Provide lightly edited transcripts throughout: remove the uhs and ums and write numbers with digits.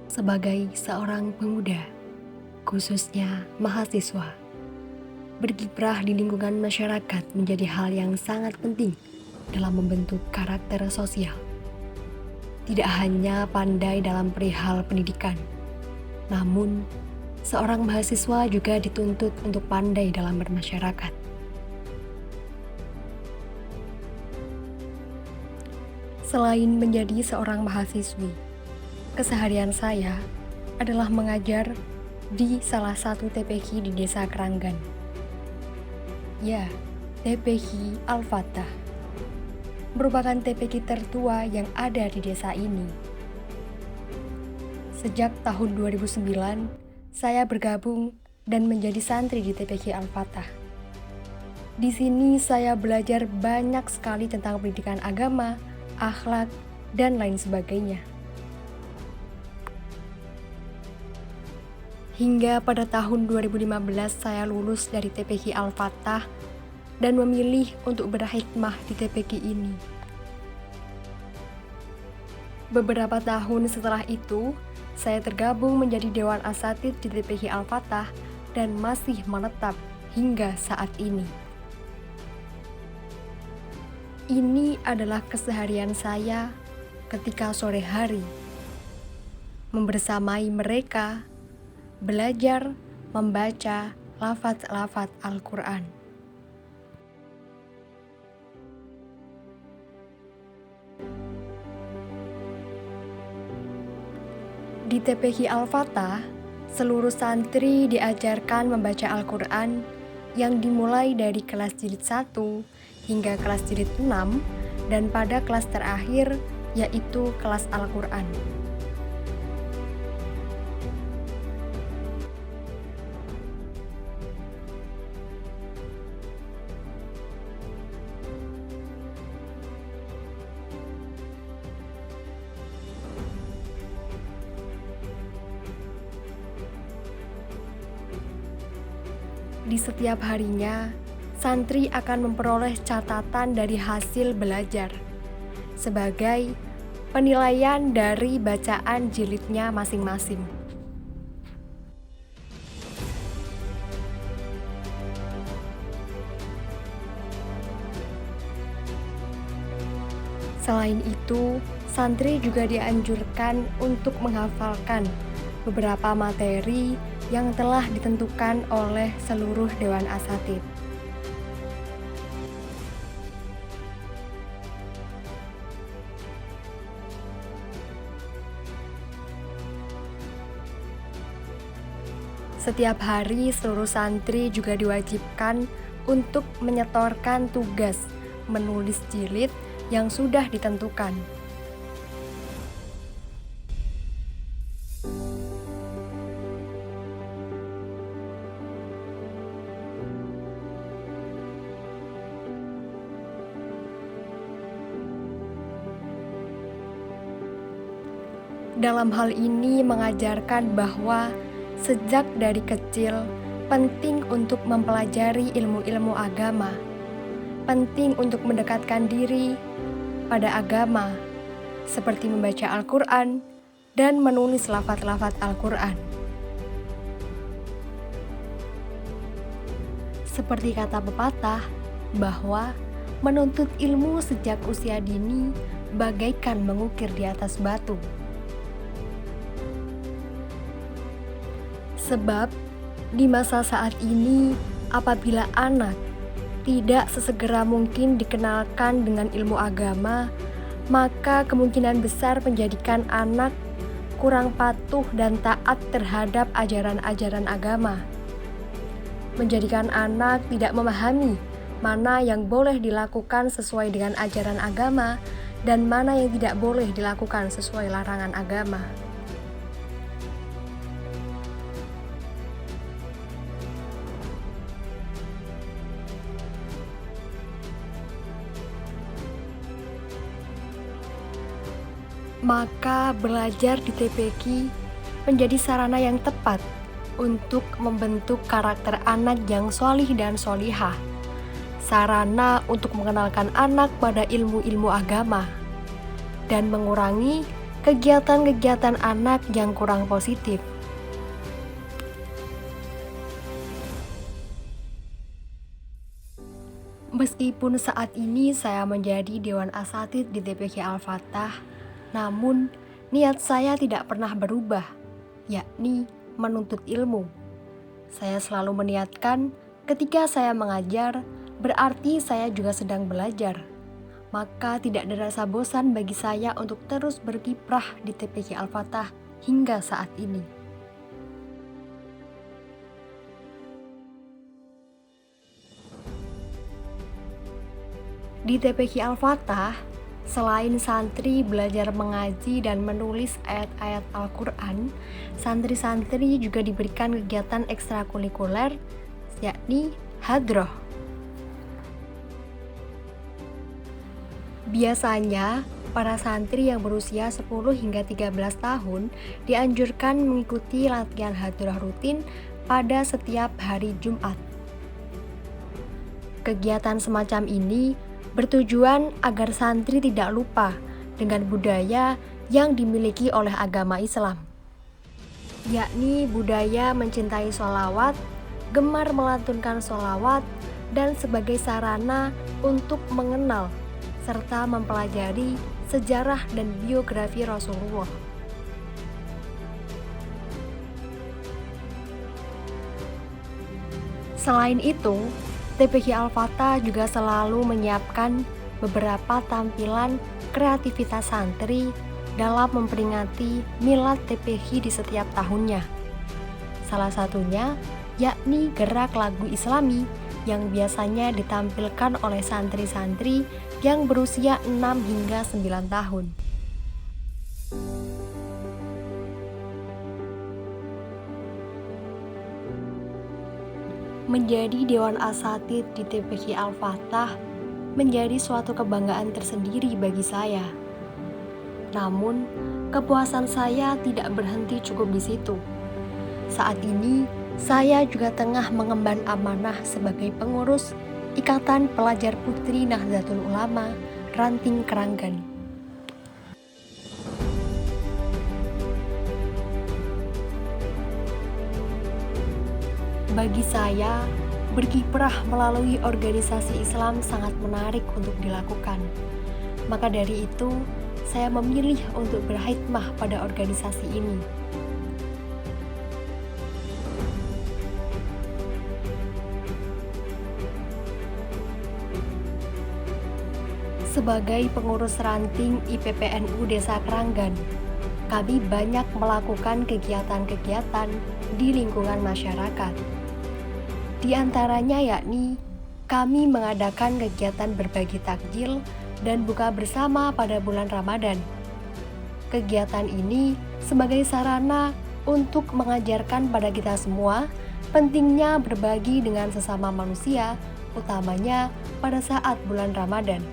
Sebagai seorang pemuda, khususnya mahasiswa, berkiprah di lingkungan masyarakat menjadi hal yang sangat penting dalam membentuk karakter sosial. Tidak hanya pandai dalam perihal pendidikan, namun seorang mahasiswa juga dituntut untuk pandai dalam bermasyarakat. Selain menjadi seorang mahasiswi, keseharian saya adalah mengajar di salah satu TPQ di Desa Keranggan. Ya, TPQ Al-Fatah merupakan TPQ tertua yang ada di desa ini. Sejak tahun 2009, saya bergabung dan menjadi santri di TPQ Al-Fatah. Di sini saya belajar banyak sekali tentang pendidikan agama, akhlak, dan lain sebagainya. Hingga pada tahun 2015 saya lulus dari TPQ Al-Fatah dan memilih untuk berhikmah di TPQ ini. Beberapa tahun setelah itu, saya tergabung menjadi Dewan Asatidz di TPQ Al-Fatah dan masih menetap hingga saat ini. Ini adalah keseharian saya ketika sore hari, membersamai mereka, belajar membaca lafaz-lafaz Al-Quran. Di TPQ Al-Fatah, seluruh santri diajarkan membaca Al-Quran yang dimulai dari kelas jilid 1 hingga kelas jilid 6 dan pada kelas terakhir yaitu kelas Al-Quran. Di setiap harinya, santri akan memperoleh catatan dari hasil belajar sebagai penilaian dari bacaan jilidnya masing-masing. Selain itu, santri juga dianjurkan untuk menghafalkan beberapa materi yang telah ditentukan oleh seluruh Dewan Asatidz. Setiap hari seluruh santri juga diwajibkan untuk menyetorkan tugas menulis jilid yang sudah ditentukan. Dalam hal ini mengajarkan bahwa sejak dari kecil penting untuk mempelajari ilmu-ilmu agama, penting untuk mendekatkan diri pada agama, seperti membaca Al-Quran dan menulis lafaz-lafaz Al-Quran. Seperti kata pepatah, bahwa menuntut ilmu sejak usia dini bagaikan mengukir di atas batu. Sebab di masa saat ini, apabila anak tidak sesegera mungkin dikenalkan dengan ilmu agama, maka kemungkinan besar menjadikan anak kurang patuh dan taat terhadap ajaran-ajaran agama. Menjadikan anak tidak memahami mana yang boleh dilakukan sesuai dengan ajaran agama dan mana yang tidak boleh dilakukan sesuai larangan agama. Maka belajar di TPQ menjadi sarana yang tepat untuk membentuk karakter anak yang sholih dan sholihah, sarana untuk mengenalkan anak pada ilmu-ilmu agama, dan mengurangi kegiatan-kegiatan anak yang kurang positif. Meskipun saat ini saya menjadi Dewan Asatidz di TPQ Al-Fatah, namun niat saya tidak pernah berubah, yakni menuntut ilmu. Saya selalu meniatkan ketika saya mengajar, berarti saya juga sedang belajar. Maka tidak ada rasa bosan bagi saya untuk terus berkiprah di TPQ Al-Fatah hingga saat ini. Di TPQ Al-Fatah, selain santri belajar mengaji dan menulis ayat-ayat Al-Quran, santri-santri juga diberikan kegiatan ekstrakurikuler, yakni hadroh. Biasanya, para santri yang berusia 10 hingga 13 tahun dianjurkan mengikuti latihan hadroh rutin pada setiap hari Jumat. Kegiatan semacam ini bertujuan agar santri tidak lupa dengan budaya yang dimiliki oleh agama Islam, yakni budaya mencintai sholawat, gemar melantunkan sholawat, dan sebagai sarana untuk mengenal serta mempelajari sejarah dan biografi Rasulullah. Selain itu, TPQ Al-Fatah juga selalu menyiapkan beberapa tampilan kreativitas santri dalam memperingati Milad TPQ di setiap tahunnya. Salah satunya yakni gerak lagu Islami yang biasanya ditampilkan oleh santri-santri yang berusia 6 hingga 9 tahun. Menjadi Dewan Asatidz di TPQ Al-Fatah menjadi suatu kebanggaan tersendiri bagi saya. Namun, kepuasan saya tidak berhenti cukup di situ. Saat ini, saya juga tengah mengemban amanah sebagai pengurus Ikatan Pelajar Putri Nahdlatul Ulama Ranting Keranggan. Bagi saya, berkiprah melalui organisasi Islam sangat menarik untuk dilakukan. Maka dari itu, saya memilih untuk berkhidmah pada organisasi ini. Sebagai pengurus ranting IPPNU Desa Keranggan, kami banyak melakukan kegiatan-kegiatan di lingkungan masyarakat. Di antaranya yakni kami mengadakan kegiatan berbagi takjil dan buka bersama pada bulan Ramadan. Kegiatan ini sebagai sarana untuk mengajarkan pada kita semua pentingnya berbagi dengan sesama manusia, utamanya pada saat bulan Ramadan.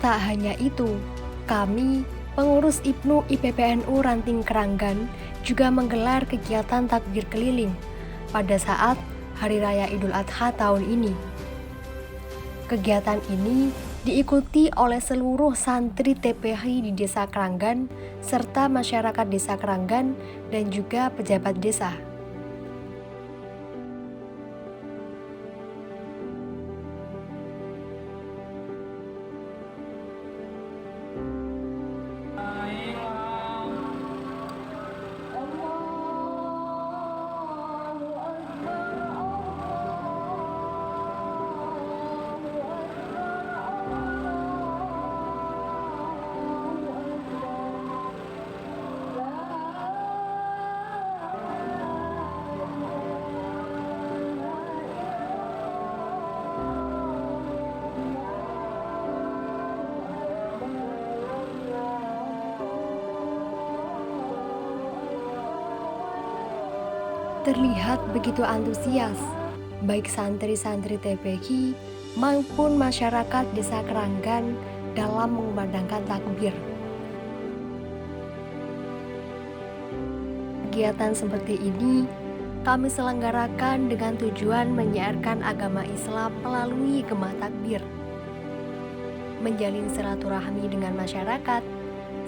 Tak hanya itu, kami, pengurus IPNU IPPNU Ranting Keranggan, juga menggelar kegiatan takbir keliling pada saat Hari Raya Idul Adha tahun ini. Kegiatan ini diikuti oleh seluruh santri TPQ di Desa Keranggan, serta masyarakat Desa Keranggan dan juga pejabat desa. Terlihat begitu antusias, baik santri-santri TPQ maupun masyarakat Desa Keranggan dalam mengumandangkan takbir. Kegiatan seperti ini kami selenggarakan dengan tujuan menyiarkan agama Islam melalui Gema Takbir, menjalin silaturahmi dengan masyarakat,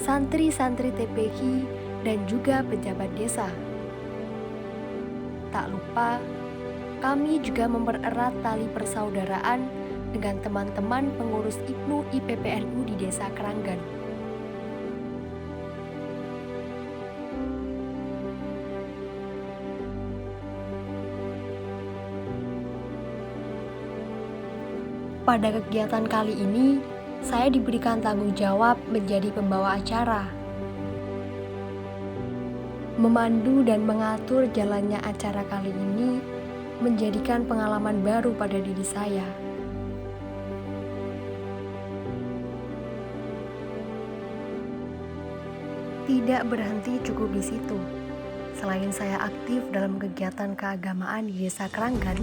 santri-santri TPQ, dan juga pejabat desa. Tak lupa, kami juga mempererat tali persaudaraan dengan teman-teman pengurus IPNU IPPNU di Desa Keranggan. Pada kegiatan kali ini, saya diberikan tanggung jawab menjadi pembawa acara, memandu dan mengatur jalannya acara kali ini menjadikan pengalaman baru pada diri saya. Tidak berhenti cukup di situ. Selain saya aktif dalam kegiatan keagamaan di Desa Keranggan,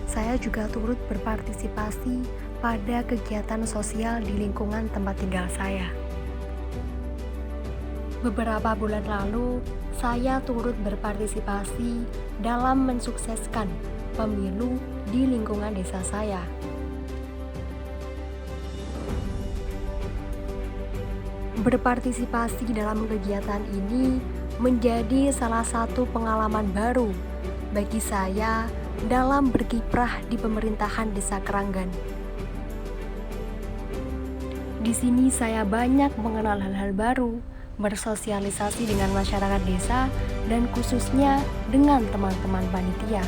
saya juga turut berpartisipasi pada kegiatan sosial di lingkungan tempat tinggal saya. Beberapa bulan lalu, saya turut berpartisipasi dalam mensukseskan pemilu di lingkungan desa saya. Berpartisipasi dalam kegiatan ini menjadi salah satu pengalaman baru bagi saya dalam berkiprah di pemerintahan Desa Keranggan. Di sini saya banyak mengenal hal-hal baru, bersosialisasi dengan masyarakat desa, dan khususnya dengan teman-teman panitia.